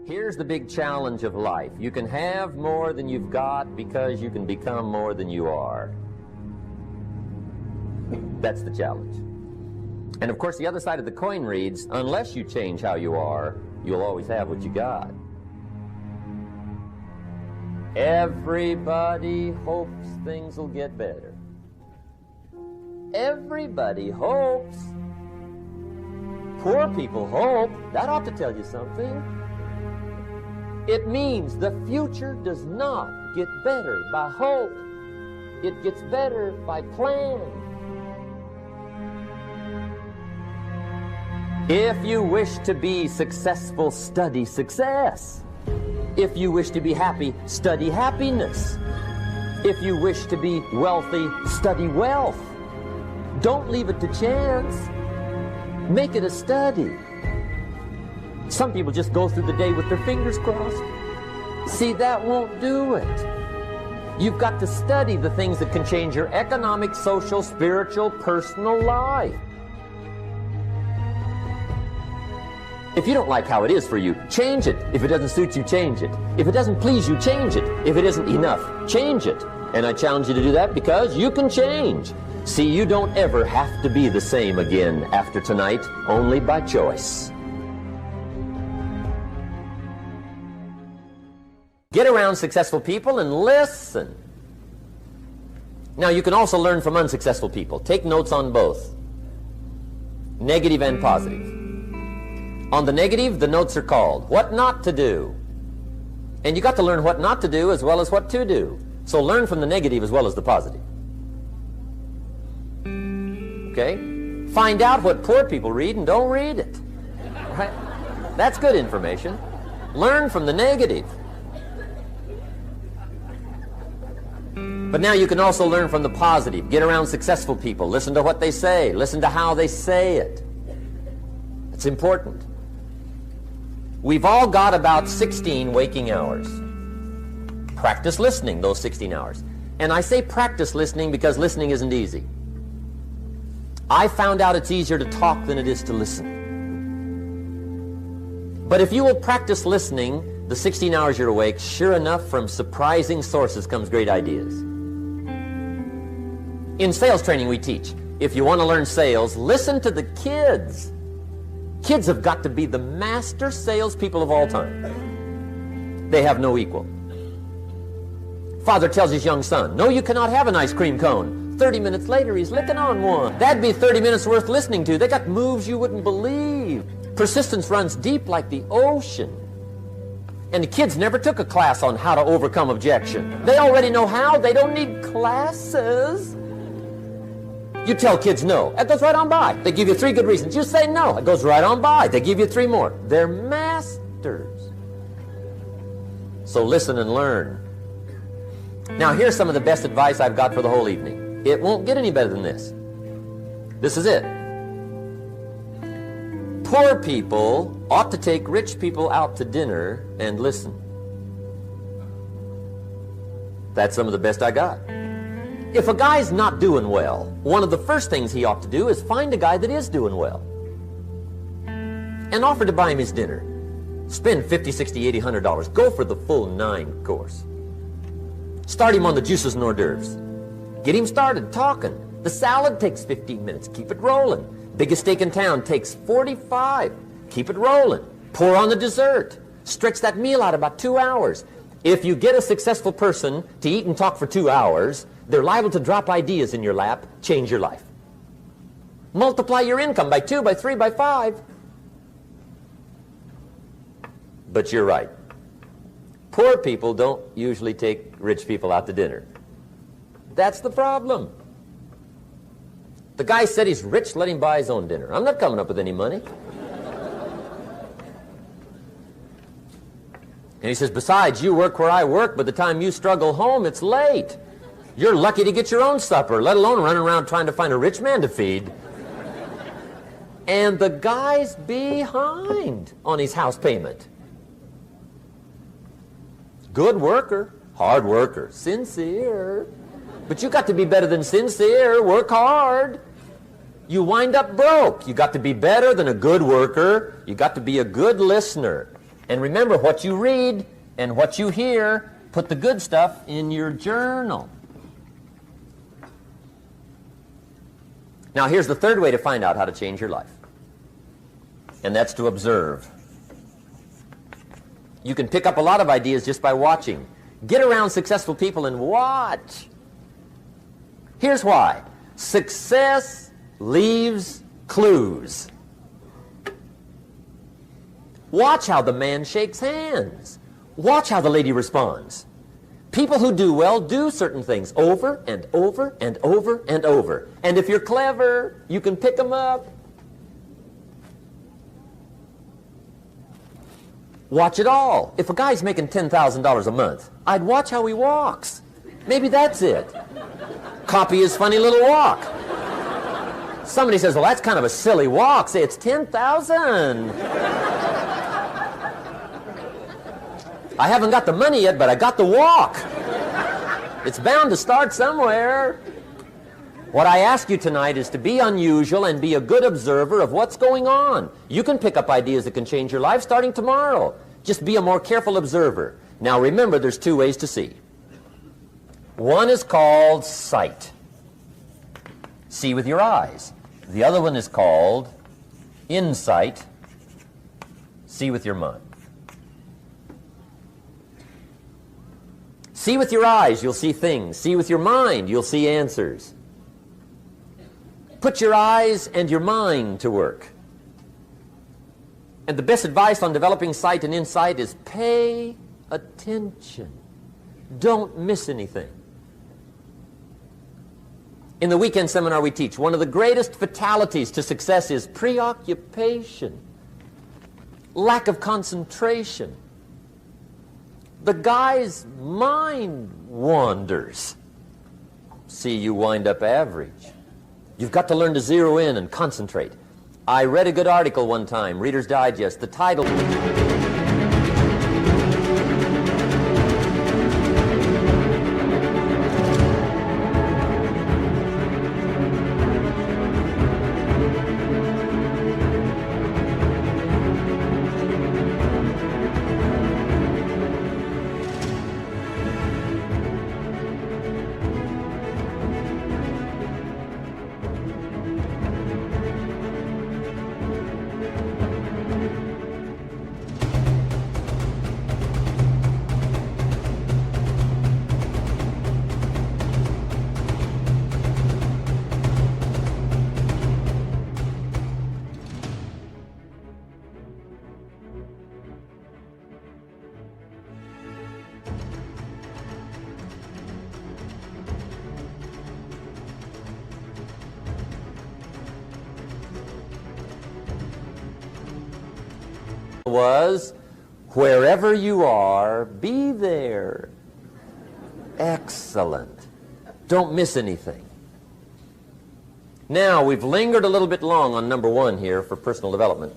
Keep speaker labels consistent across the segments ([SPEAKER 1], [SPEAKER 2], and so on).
[SPEAKER 1] Here's the big challenge of life. You can have more than you've got because you can become more than you are. That's the challenge. And of course, the other side of the coin reads, unless you change how you are, you'll always have what you got. Everybody hopes things will get better. Everybody hopes. Poor people hope. That ought to tell you something. It means the future does not get better by hope. It gets better by plan. If you wish to be successful, study success. If you wish to be happy, study happiness. If you wish to be wealthy, study wealth. Don't leave it to chance. Make it a study. Some people just go through the day with their fingers crossed. See, that won't do it. You've got to study the things that can change your economic, social, spiritual, personal life. If you don't like how it is for you, change it. If it doesn't suit you, change it. If it doesn't please you, change it. If it isn't enough, change it. And I challenge you to do that because you can change. See, you don't ever have to be the same again after tonight, only by choice. Get around successful people and listen. Now, you can also learn from unsuccessful people. Take notes on both, negative and positive. On the negative, the notes are called what not to do. And you got to learn what not to do as well as what to do. So learn from the negative as well as the positive. Okay? Find out what poor people read and don't read it. Right? That's good information. Learn from the negative. But now you can also learn from the positive. Get around successful people. Listen to what they say. Listen to how they say it. It's important. We've all got about 16 waking hours. Practice listening those 16 hours. And I say practice listening because listening isn't easy. I found out it's easier to talk than it is to listen. But if you will practice listening the 16 hours you're awake, sure enough, from surprising sources comes great ideas. In sales training we teach, if you want to learn sales, listen to the kids. Kids have got to be the master salespeople of all time. They have no equal. Father tells his young son, no, you cannot have an ice cream cone. 30 minutes later, he's licking on one. That'd be 30 minutes worth listening to. They got moves you wouldn't believe. Persistence runs deep like the ocean. And the kids never took a class on how to overcome objection. They already know how. They don't need classes. You tell kids no, it goes right on by. They give you 3 good reasons. You say no, it goes right on by. They give you 3 more. They're masters. So listen and learn. Now here's some of the best advice I've got for the whole evening. It won't get any better than this. This is it. Poor people ought to take rich people out to dinner and listen. That's some of the best I got. If a guy's not doing well, one of the first things he ought to do is find a guy that is doing well and offer to buy him his dinner. Spend $50, $60, $80, $100. Go for the full 9 course. Start him on the juices and hors d'oeuvres. Get him started talking. The salad takes 15 minutes. Keep it rolling. Biggest steak in town takes 45. Keep it rolling. Pour on the dessert. Stretch that meal out about 2 hours. If you get a successful person to eat and talk for 2 hours, they're liable to drop ideas in your lap, change your life. Multiply your income by 2, by 3, by 5. But you're right. Poor people don't usually take rich people out to dinner. That's the problem. The guy said he's rich, let him buy his own dinner. I'm not coming up with any money. And he says, besides, you work where I work. By the time you struggle home, it's late. You're lucky to get your own supper, let alone running around trying to find a rich man to feed. And the guy's behind on his house payment. Good worker, hard worker, sincere. But you got to be better than sincere. Work hard. You wind up broke. You got to be better than a good worker. You got to be a good listener. And remember, what you read and what you hear, put the good stuff in your journal. Now, here's the third way to find out how to change your life, and that's to observe. You can pick up a lot of ideas just by watching. Get around successful people and watch. Here's why. Success leaves clues. Watch how the man shakes hands. Watch how the lady responds. People who do well do certain things over and over and over and over. And if you're clever, you can pick them up. Watch it all. If a guy's making $10,000 a month, I'd watch how he walks. Maybe that's it. Copy his funny little walk. Somebody says, well, that's kind of a silly walk. Say, it's 10,000. I haven't got the money yet, but I got the walk. It's bound to start somewhere. What I ask you tonight is to be unusual and be a good observer of what's going on. You can pick up ideas that can change your life starting tomorrow. Just be a more careful observer. Now remember, there's two ways to see. One is called sight. See with your eyes. The other one is called insight. See with your mind. See with your eyes, you'll see things. See with your mind, you'll see answers. Put your eyes and your mind to work. And the best advice on developing sight and insight is pay attention. Don't miss anything. In the weekend seminar we teach, one of the greatest fatalities to success is preoccupation, lack of concentration. The guy's mind wanders. See, you wind up average. You've got to learn to zero in and concentrate. I read a good article one time, Reader's Digest. The title... was, wherever you are, be there. Excellent. Don't miss anything. Now, we've lingered a little bit long on number one here for personal development.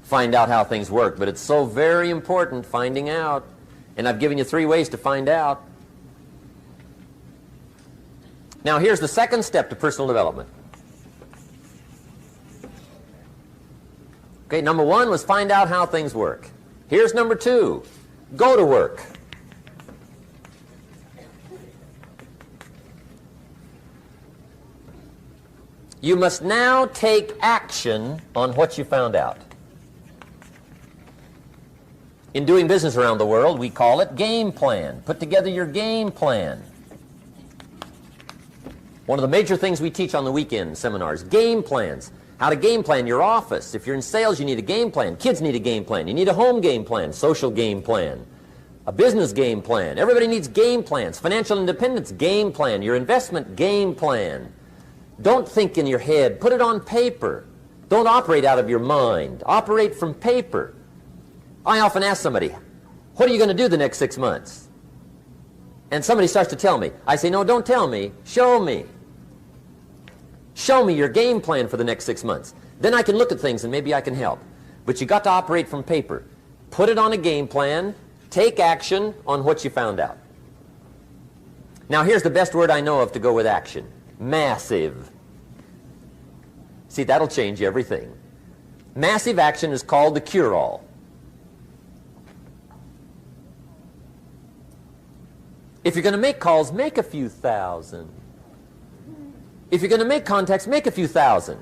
[SPEAKER 1] Find out how things work, but it's so very important finding out. And I've given you 3 ways to find out. Now, here's the second step to personal development. Okay, number 1 was find out how things work. Here's number 2. Go to work. You must now take action on what you found out. In doing business around the world, we call it game plan. Put together your game plan. One of the major things we teach on the weekend seminars, game plans. How to game plan your office. If you're in sales, you need a game plan. Kids need a game plan. You need a home game plan, social game plan, a business game plan. Everybody needs game plans. Financial independence, game plan. Your investment, game plan. Don't think in your head. Put it on paper. Don't operate out of your mind. Operate from paper. I often ask somebody, what are you going to do the next 6 months? And somebody starts to tell me. I say, no, don't tell me. Show me. Show me your game plan for the next 6 months. Then I can look at things and maybe I can help. But you got to operate from paper. Put it on a game plan. Take action on what you found out. Now here's the best word I know of to go with action. Massive. See, that'll change everything. Massive action is called the cure-all. If you're going to make calls, make a few thousand. If you're going to make contacts, make a few thousand.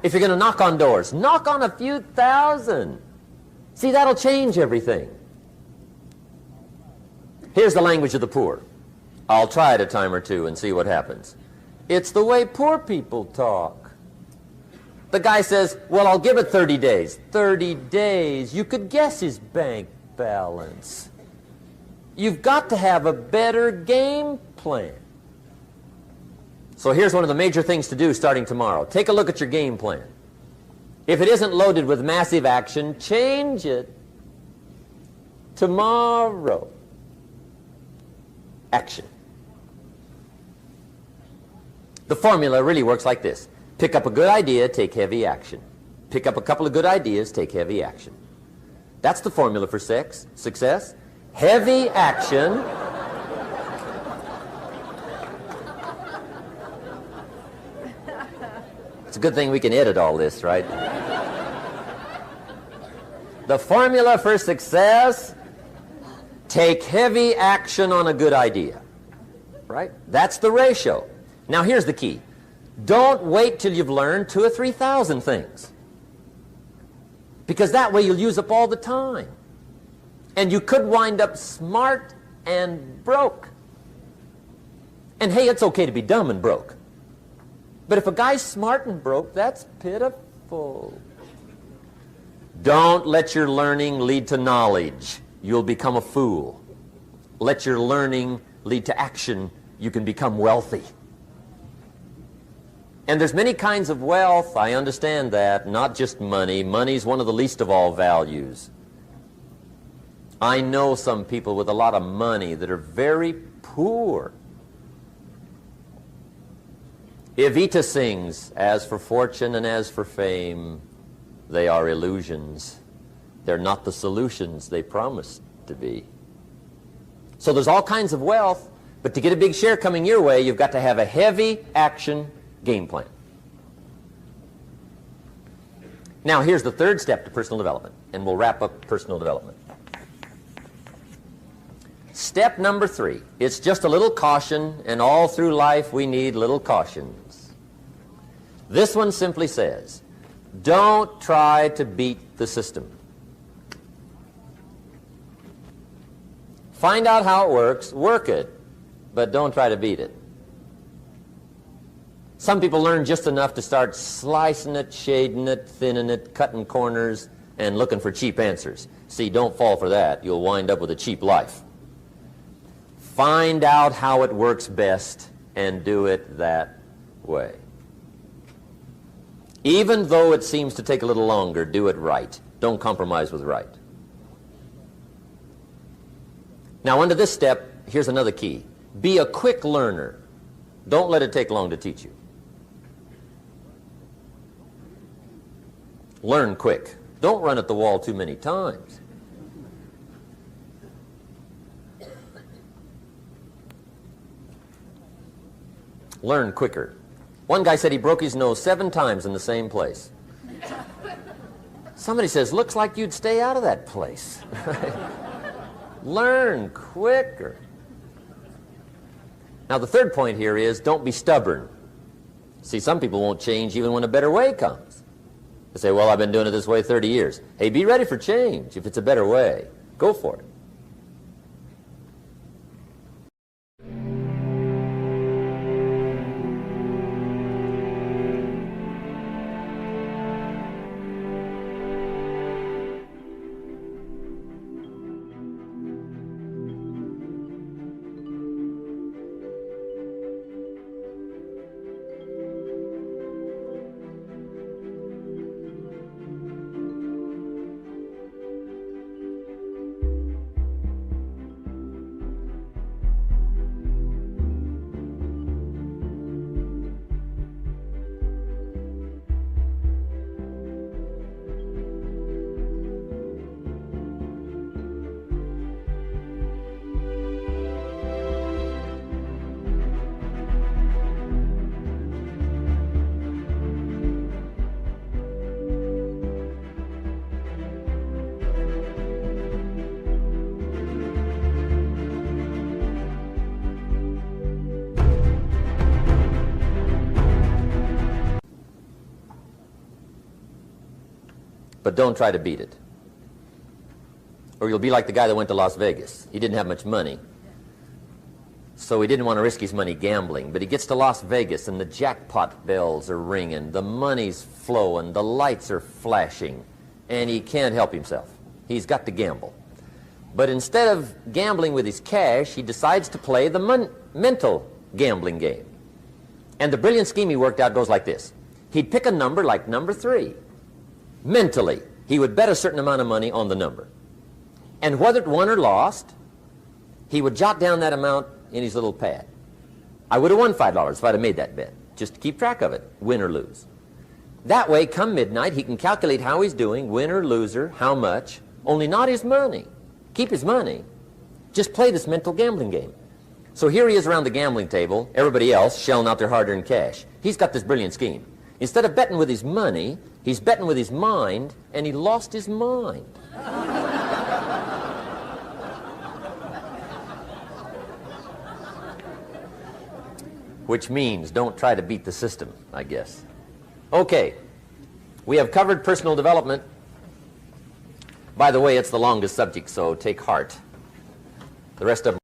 [SPEAKER 1] If you're going to knock on doors, knock on a few thousand. See, that'll change everything. Here's the language of the poor. I'll try it a time or two and see what happens. It's the way poor people talk. The guy says, well, I'll give it 30 days. 30 days. You could guess his bank balance. You've got to have a better game plan. So here's one of the major things to do starting tomorrow. Take a look at your game plan. If it isn't loaded with massive action, change it. Tomorrow. Action. The formula really works like this. Pick up a good idea, take heavy action. Pick up a couple of good ideas, take heavy action. That's the formula for success. Heavy action. It's a good thing we can edit all this, right? The formula for success, take heavy action on a good idea. Right? That's the ratio. Now here's the key. Don't wait till you've learned 2,000 or 3,000 things. Because that way you'll use up all the time. And you could wind up smart and broke. And hey, it's okay to be dumb and broke. But if a guy's smart and broke, that's pitiful. Don't let your learning lead to knowledge. You'll become a fool. Let your learning lead to action. You can become wealthy. And there's many kinds of wealth. I understand that. Not just money. Money's one of the least of all values. I know some people with a lot of money that are very poor. Evita sings, as for fortune and as for fame, they are illusions. They're not the solutions they promised to be. So there's all kinds of wealth, but to get a big share coming your way, you've got to have a heavy action game plan. Now here's the third step to personal development, and we'll wrap up personal development. Step number 3, it's just a little caution, and all through life we need little cautions. This one simply says, don't try to beat the system. Find out how it works, work it, but don't try to beat it. Some people learn just enough to start slicing it, shading it, thinning it, cutting corners, and looking for cheap answers. See, don't fall for that. You'll wind up with a cheap life. Find out how it works best and do it that way. Even though it seems to take a little longer, do it right. Don't compromise with right. Now, under this step, here's another key. Be a quick learner. Don't let it take long to teach you. Learn quick. Don't run at the wall too many times. Learn quicker. One guy said he broke his nose 7 times in the same place. Somebody says, looks like you'd stay out of that place. Learn quicker. Now the third point here is don't be stubborn. See, some people won't change even when a better way comes. They say, well, I've been doing it this way 30 years. Hey, be ready for change. If it's a better way, go for it. but don't try to beat it. Or you'll be like the guy that went to Las Vegas. He didn't have much money, so he didn't want to risk his money gambling. But he gets to Las Vegas, and the jackpot bells are ringing, the money's flowing, the lights are flashing, and he can't help himself. He's got to gamble. But instead of gambling with his cash, he decides to play the mental gambling game. And the brilliant scheme he worked out goes like this. He'd pick a number like number 3. Mentally, he would bet a certain amount of money on the number. And whether it won or lost, he would jot down that amount in his little pad. I would have won $5 if I'd have made that bet, just to keep track of it, win or lose. That way, come midnight, he can calculate how he's doing, winner, loser, how much, only not his money. Keep his money. Just play this mental gambling game. So here he is around the gambling table, everybody else shelling out their hard-earned cash. He's got this brilliant scheme. Instead of betting with his money, he's betting with his mind, and he lost his mind. Which means don't try to beat the system, I guess. Okay, we have covered personal development. By the way, it's the longest subject, so take heart. The rest of them